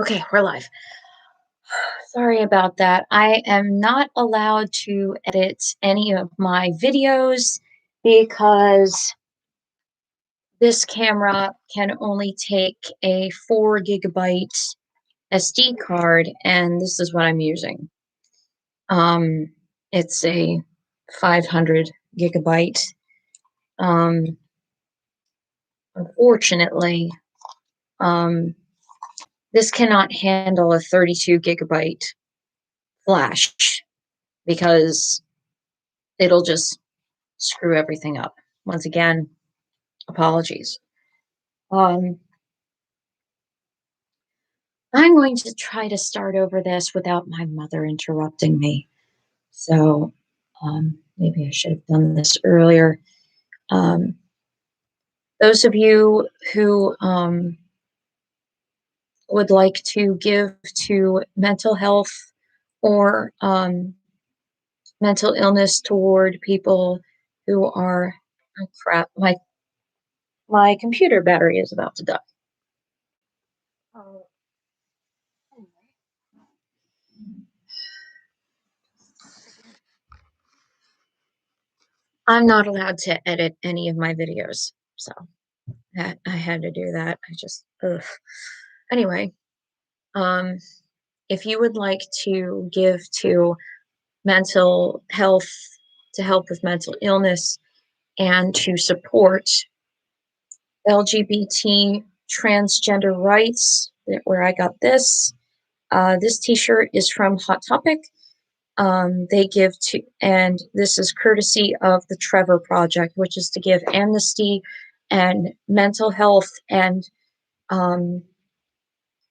Okay, we're live. Sorry about that. I am not allowed to edit any of my videos because this camera can only take a 4 GB SD card, and this is what I'm using. Um, it's a 500 GB. Um, Unfortunately, um, this cannot handle a 32 GB flash because it'll just screw everything up. Once again, apologies. Um, I'm going to try to start over this without my mother interrupting me. So maybe I should have done this earlier. Um, those of you who would like to give to mental health or mental illness toward people who are, oh crap, my computer battery is about to die. Oh, anyway. I'm not allowed to edit any of my videos, so I had to do that. I just, ugh. Anyway, um, if you would like to give to mental health, to help with mental illness, and to support LGBT transgender rights, where I got this. This T-shirt is from Hot Topic. They give to, and this is courtesy of the Trevor Project, which is to give amnesty and mental health and um,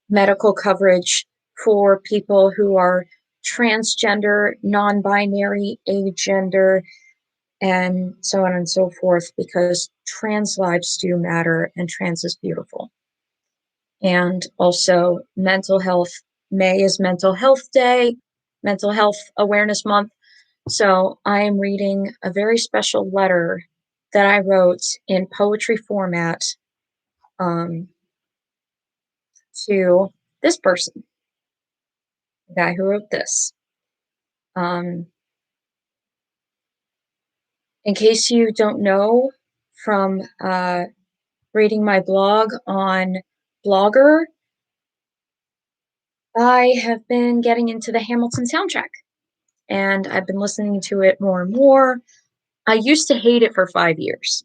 medical coverage for people who are transgender, non-binary, agender, and so on and so forth, because trans lives do matter and trans is beautiful. And also mental health. May is Mental Health Day, Mental Health Awareness Month. So I am reading a very special letter that I wrote in poetry format um, to this person, the guy who wrote this. Um, in case you don't know from reading my blog on Blogger, I have been getting into the Hamilton soundtrack and I've been listening to it more and more. I used to hate it for 5 years,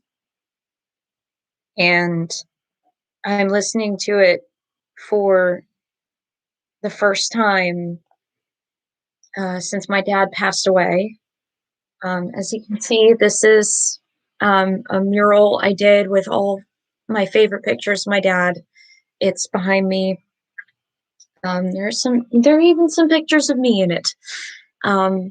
and I'm listening to it for the first time since my dad passed away. As you can see, this is a mural I did with all my favorite pictures of my dad. It's behind me. There are even some pictures of me in it, um,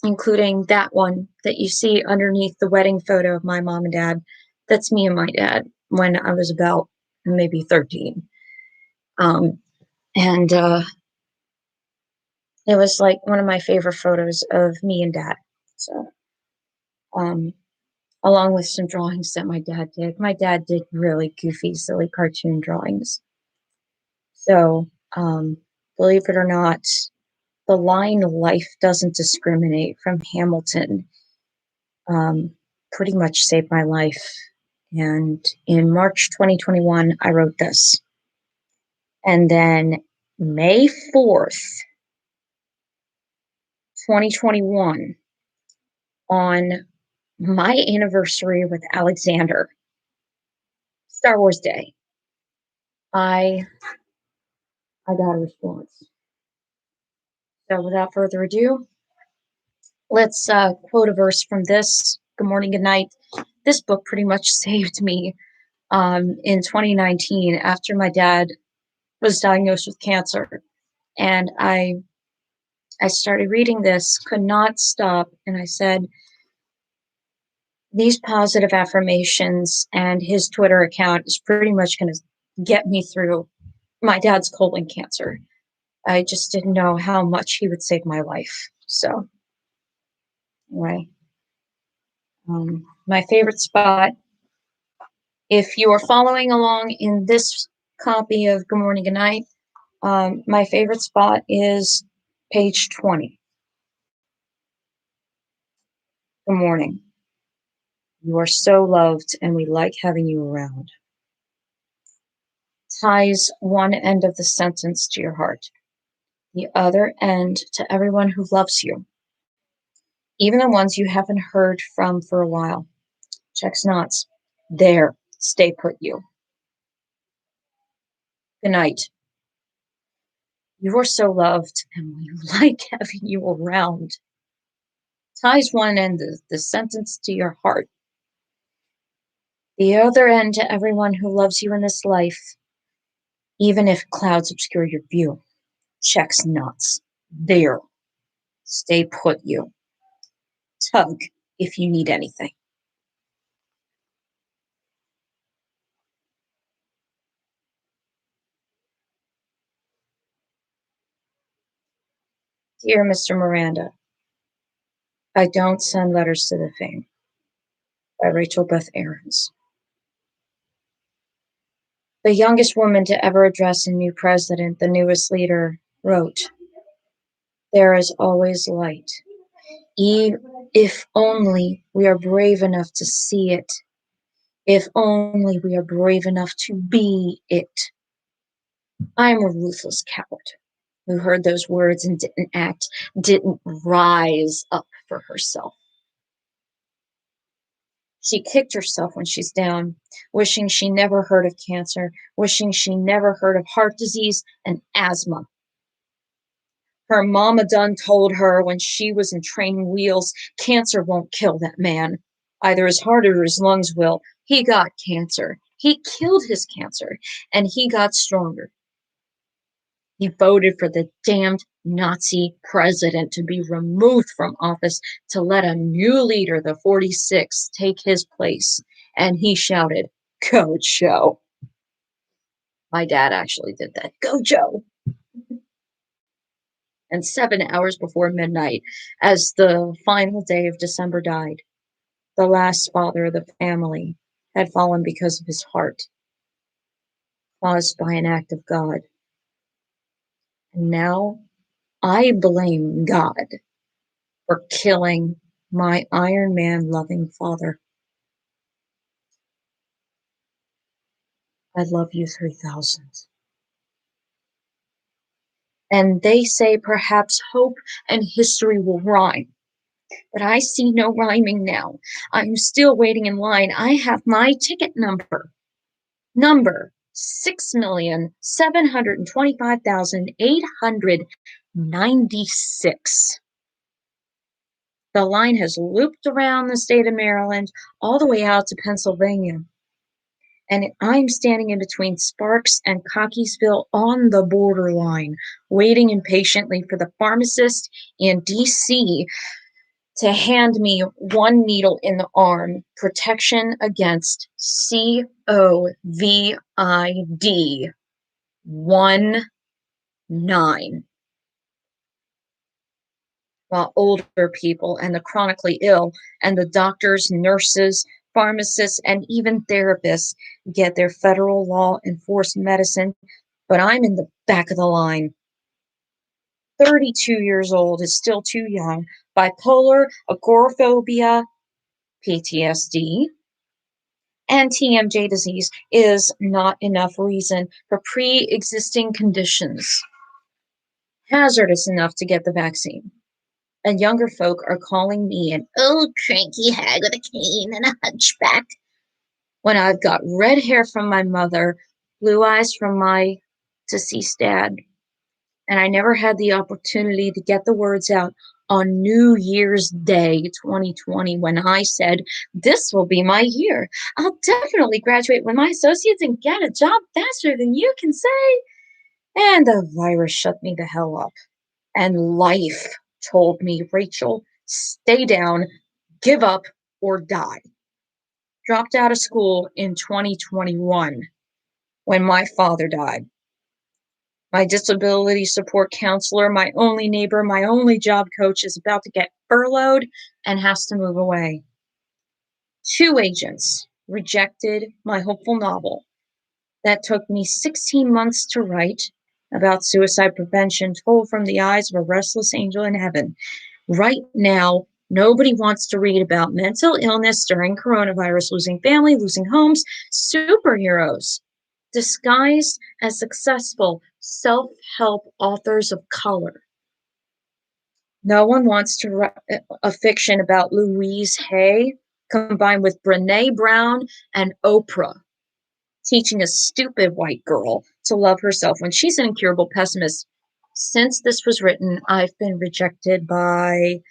including that one that you see underneath the wedding photo of my mom and dad. That's me and my dad when I was about maybe 13. Um, and It was like one of my favorite photos of me and dad. So, um, along with some drawings that my dad did. My dad did really goofy, silly cartoon drawings. So, believe it or not, the line "Life doesn't discriminate" from Hamilton pretty much saved my life. And in March 2021, I wrote this. And then May 4th, 2021, on my anniversary with Alexander, Star Wars Day, I I got a response. So without further ado, let's quote a verse from this. Good morning, good night. This book pretty much saved me in 2019 after my dad was diagnosed with cancer, and I started reading this, could not stop, and I said, these positive affirmations and his Twitter account is pretty much going to get me through my dad's colon cancer. I just didn't know how much he would save my life. So, anyway, my favorite spot. If you are following along in this copy of Good Morning, Good Night, My favorite spot is page 20. Good morning. You are so loved, and we like having you around. Ties one end of the sentence to your heart, the other end to everyone who loves you, even the ones you haven't heard from for a while. Checks knots. There, stay put you. Good night. You are so loved, and we like having you around. Ties one end of the sentence to your heart, the other end to everyone who loves you in this life, even if clouds obscure your view. Checks knots. There, stay put you. Tug if you need anything. Dear Mr. Miranda, I don't send letters to the fame. By Rachel Beth Aarons. The youngest woman to ever address a new president, the newest leader, wrote, "There is always light, if only we are brave enough to see it, if only we are brave enough to be it." I am a ruthless coward who heard those words and didn't act, didn't rise up for herself. She kicked herself when she's down, wishing she never heard of cancer, wishing she never heard of heart disease and asthma. Her mama done told her when she was in training wheels, cancer won't kill that man. Either his heart or his lungs will. He got cancer. He killed his cancer, and he got stronger. He voted for the damned Nazi president to be removed from office to let a new leader, the 46th, take his place. And he shouted, "Go, Joe." My dad actually did that. "Go, Joe." And 7 hours before midnight, as the final day of December died, the last father of the family had fallen because of his heart, caused by an act of God. And now I blame God for killing my Iron Man loving father. I love you 3000. And they say perhaps hope and history will rhyme. But I see no rhyming now. I'm still waiting in line. I have my ticket number. Number 6,725,896. The line has looped around the state of Maryland all the way out to Pennsylvania. And I'm standing in between Sparks and Cockeysville on the borderline, waiting impatiently for the pharmacist in DC to hand me one needle in the arm, protection against COVID 19. While older people and the chronically ill and the doctors, nurses, pharmacists, and even therapists get their federal law enforced medicine, but I'm in the back of the line. 32 years old is still too young. Bipolar, agoraphobia, PTSD, and TMJ disease is not enough reason for pre-existing conditions. Hazardous enough to get the vaccine. And younger folk are calling me an old cranky hag with a cane and a hunchback, when I've got red hair from my mother, blue eyes from my deceased dad, and I never had the opportunity to get the words out on New Year's Day 2020 when I said, "This will be my year. I'll definitely graduate with my associates and get a job faster than you can say." And the virus shut me the hell up. And life told me, "Rachel, stay down, give up, or die." Dropped out of school in 2021 when my father died. My disability support counselor, my only neighbor, my only job coach is about to get furloughed and has to move away. 2 agents rejected my hopeful novel that took me 16 months to write about suicide prevention told from the eyes of a restless angel in heaven. Right now, nobody wants to read about mental illness during coronavirus, losing family, losing homes, superheroes disguised as successful self help authors of color. No one wants to write a fiction about Louise Hay combined with Brene Brown and Oprah teaching a stupid white girl to love herself when she's an incurable pessimist. Since this was written, I've been rejected by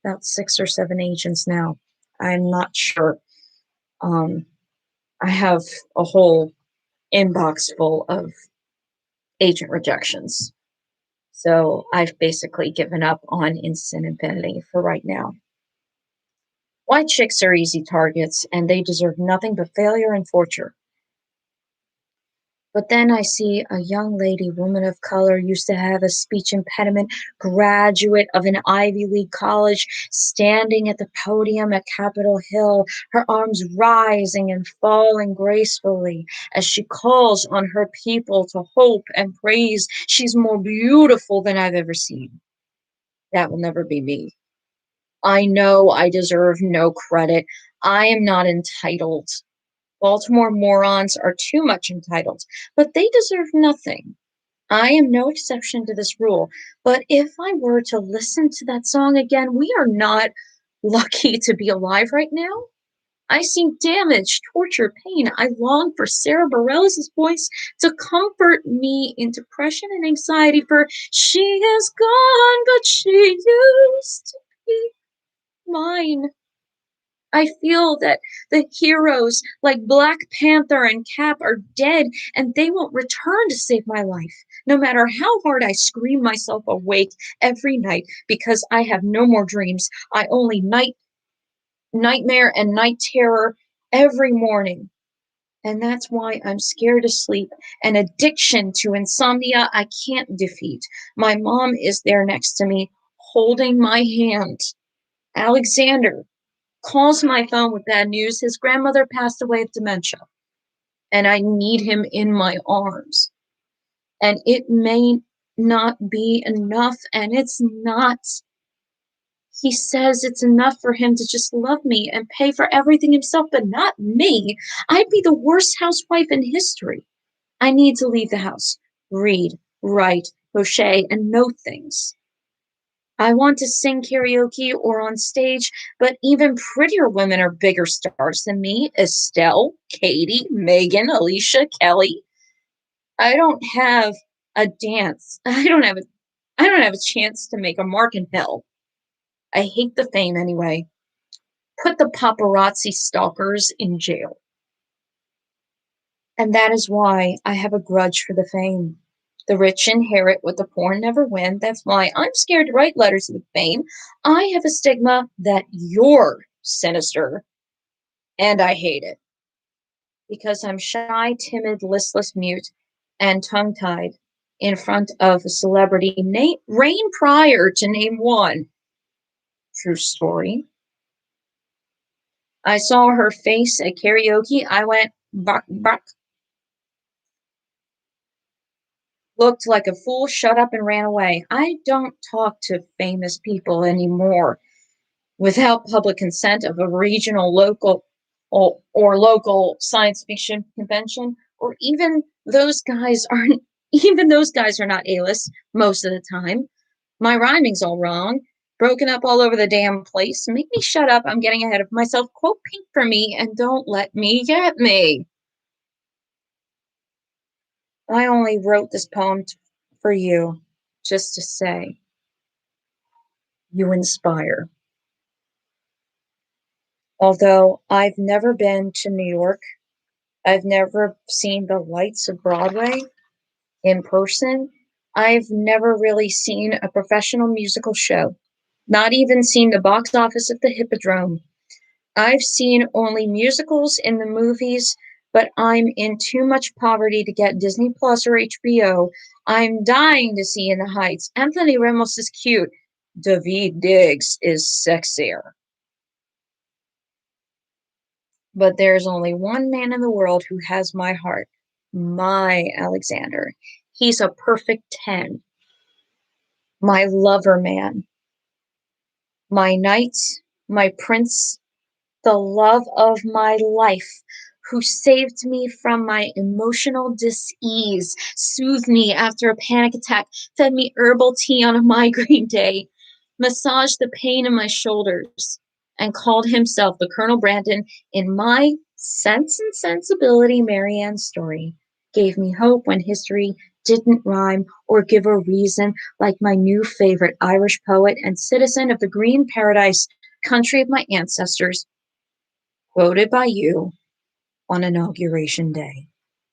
about 6 or 7 agents now. I'm not sure. Um, I have a whole inbox full of agent rejections. So I've basically given up on instant infinity for right now. White chicks are easy targets, and they deserve nothing but failure and torture. But then I see a young lady, woman of color, used to have a speech impediment, graduate of an Ivy League college, standing at the podium at Capitol Hill, her arms rising and falling gracefully as she calls on her people to hope and praise. She's more beautiful than I've ever seen. That will never be me. I know I deserve no credit. I am not entitled. Baltimore morons are too much entitled, but they deserve nothing. I am no exception to this rule, but if I were to listen to that song again, we are not lucky to be alive right now. I see damage, torture, pain. I long for Sarah Bareilles' voice to comfort me in depression and anxiety, for she is gone, but she used to be mine. I feel that the heroes like Black Panther and Cap are dead and they won't return to save my life, no matter how hard I scream myself awake every night because I have no more dreams. I only nightmare and night terror every morning. And that's why I'm scared to sleep. An addiction to insomnia I can't defeat. My mom is there next to me, holding my hand. Alexander calls my phone with bad news. His grandmother passed away of dementia, and I need him in my arms. And it may not be enough, and it's not. He says it's enough for him to just love me and pay for everything himself, but not me. I'd be the worst housewife in history. I need to leave the house, read, write, crochet, and know things. I want to sing karaoke or on stage, but even prettier women are bigger stars than me. Estelle, Katie, Megan, Alicia, Kelly. I don't have a dance. I don't have a chance to make a mark in hell. I hate the fame anyway. Put the paparazzi stalkers in jail. And that is why I have a grudge for the fame. The rich inherit what the poor never win. That's why I'm scared to write letters of fame. I have a stigma that you're sinister, and I hate it. Because I'm shy, timid, listless, mute, and tongue tied in front of a celebrity. Rain Pryor, to name one. True story. I saw her face at karaoke. I went, buck, buck. Looked like a fool, shut up, and ran away. I don't talk to famous people anymore without public consent of a regional, local, or local science fiction convention, or even those guys are not A-list most of the time. My rhyming's all wrong, broken up all over the damn place. Make me shut up. I'm getting ahead of myself. Quote Pink for me and don't let me get me. I only wrote this poem for you, just to say, you inspire. Although I've never been to New York, I've never seen the lights of Broadway in person. I've never really seen a professional musical show, not even seen the box office at the Hippodrome. I've seen only musicals in the movies, but I'm in too much poverty to get Disney Plus or HBO. I'm dying to see In the Heights. Anthony Ramos is cute. David Diggs is sexier. But there's only one man in the world who has my heart, my Alexander. He's a perfect 10. My lover man, my knight, my prince, the love of my life, who saved me from my emotional dis-ease, soothed me after a panic attack, fed me herbal tea on a migraine day, massaged the pain in my shoulders, and called himself the Colonel Brandon in my Sense and Sensibility Marianne story, gave me hope when history didn't rhyme or give a reason, like my new favorite Irish poet and citizen of the green paradise, country of my ancestors, quoted by you on Inauguration Day.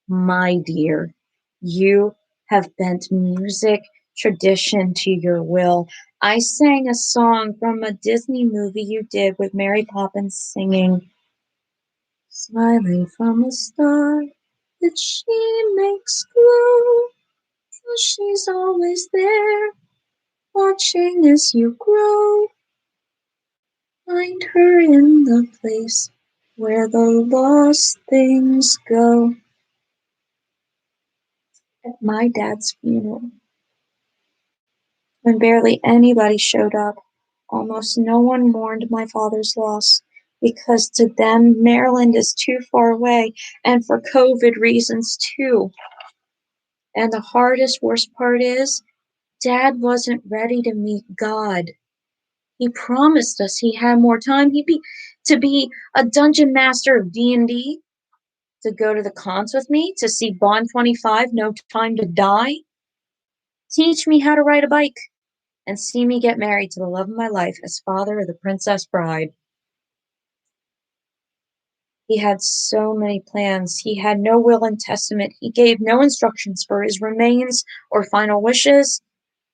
My dear, you have bent music tradition to your will. I sang a song from a Disney movie you did with Mary Poppins singing, smiling from a star that she makes glow, 'cause she's always there, watching as you grow. Find her in the place where the lost things go. At my dad's funeral, when barely anybody showed up, almost no one mourned my father's loss because to them, Maryland is too far away and for COVID reasons too. And the worst part is, Dad wasn't ready to meet God. He promised us he had more time. To be a dungeon master of D&D, to go to the cons with me, to see Bond 25, No Time to Die, teach me how to ride a bike, and see me get married to the love of my life as father of the Princess Bride. He had so many plans. He had no will and testament. He gave no instructions for his remains or final wishes.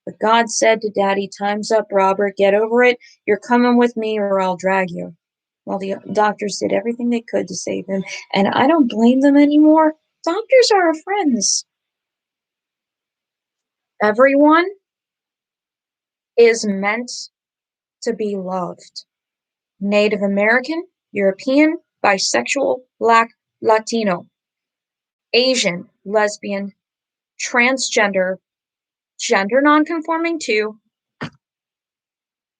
But God said to Daddy, time's up, Robert, get over it. You're coming with me or I'll drag you. Well, the doctors did everything they could to save him, and I don't blame them anymore. Doctors are our friends. Everyone is meant to be loved. Native American, European, bisexual, Black, Latino, Asian, lesbian, transgender, gender nonconforming too.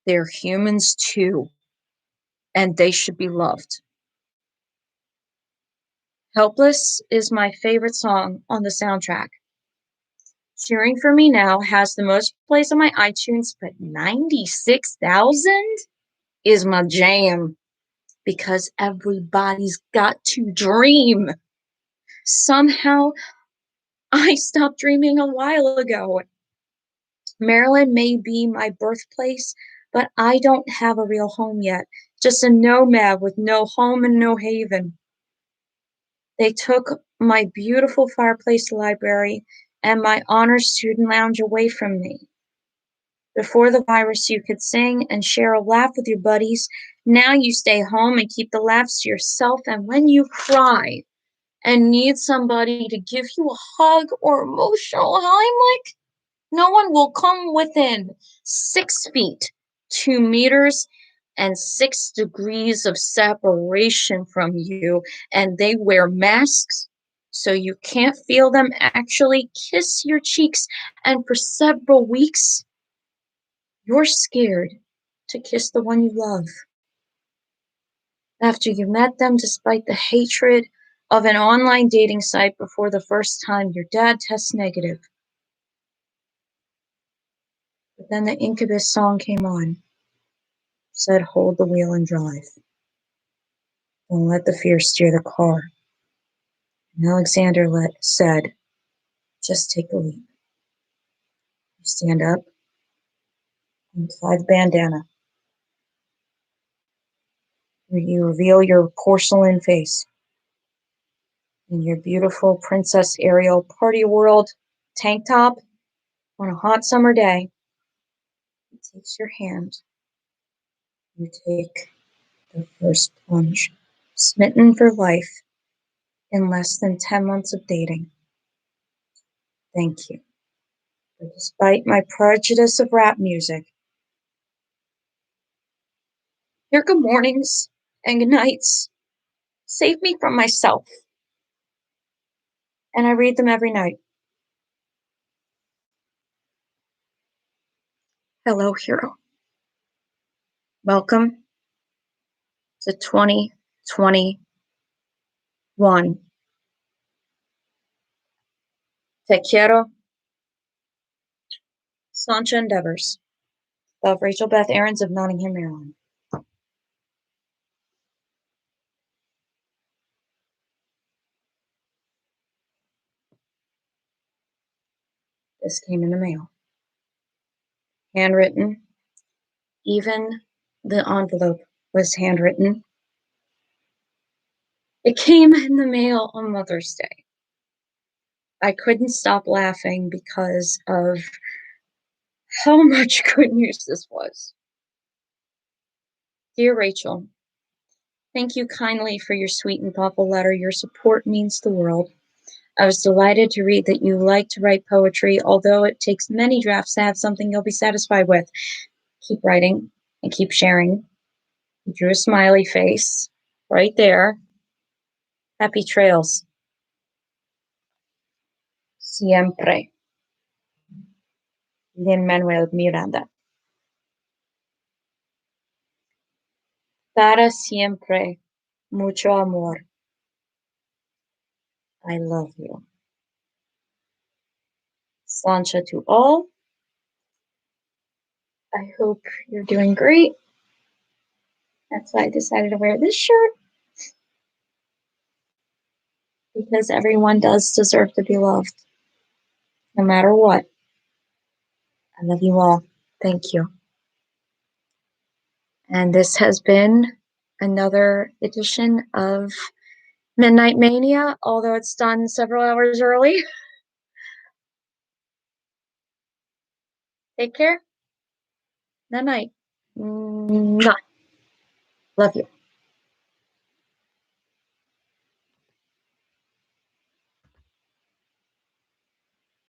They're humans too, and they should be loved. Helpless is my favorite song on the soundtrack. Cheering for Me Now has the most plays on my iTunes, but 96,000 is my jam because everybody's got to dream. Somehow, I stopped dreaming a while ago. Maryland may be my birthplace, but I don't have a real home yet. Just a nomad with no home and no haven. They took my beautiful fireplace library and my honors student lounge away from me. Before the virus, you could sing and share a laugh with your buddies. Now you stay home and keep the laughs to yourself. And when you cry and need somebody to give you a hug or emotional Heimlich, no one will come within 6 feet, 2 meters, and 6 degrees of separation from you, and they wear masks so you can't feel them actually kiss your cheeks, and for several weeks, you're scared to kiss the one you love. After you met them, despite the hatred of an online dating site before the first time your dad tests negative. But then the Incubus song came on, said, hold the wheel and drive. Don't let the fear steer the car. And Alexander said, just take the leap. You stand up and tie the bandana. You reveal your porcelain face in your beautiful Princess Ariel Party World tank top on a hot summer day. He takes your hand. You take the first plunge, smitten for life in less than 10 months of dating. Thank you. But despite my prejudice of rap music, your good mornings and good nights save me from myself. And I read them every night. Hello, hero. Welcome to 2021. Te quiero, Sancha Endeavors. Love, Rachel Beth Aarons of Nottingham, Maryland. This came in the mail. Handwritten. Even the envelope was handwritten. It came in the mail on Mother's Day. I couldn't stop laughing because of how much good news this was. Dear Rachel, thank you kindly for your sweet and thoughtful letter. Your support means the world. I was delighted to read that you like to write poetry, although it takes many drafts to have something you'll be satisfied with. Keep writing and keep sharing. You drew a smiley face right there. Happy trails. Siempre. Lin-Manuel Miranda. Para siempre. Mucho amor. I love you. Slancha to all. I hope you're doing great. That's why I decided to wear this shirt. Because everyone does deserve to be loved. No matter what. I love you all. Thank you. And this has been another edition of Midnight Mania, although it's done several hours early. Take care. Night night. Love you.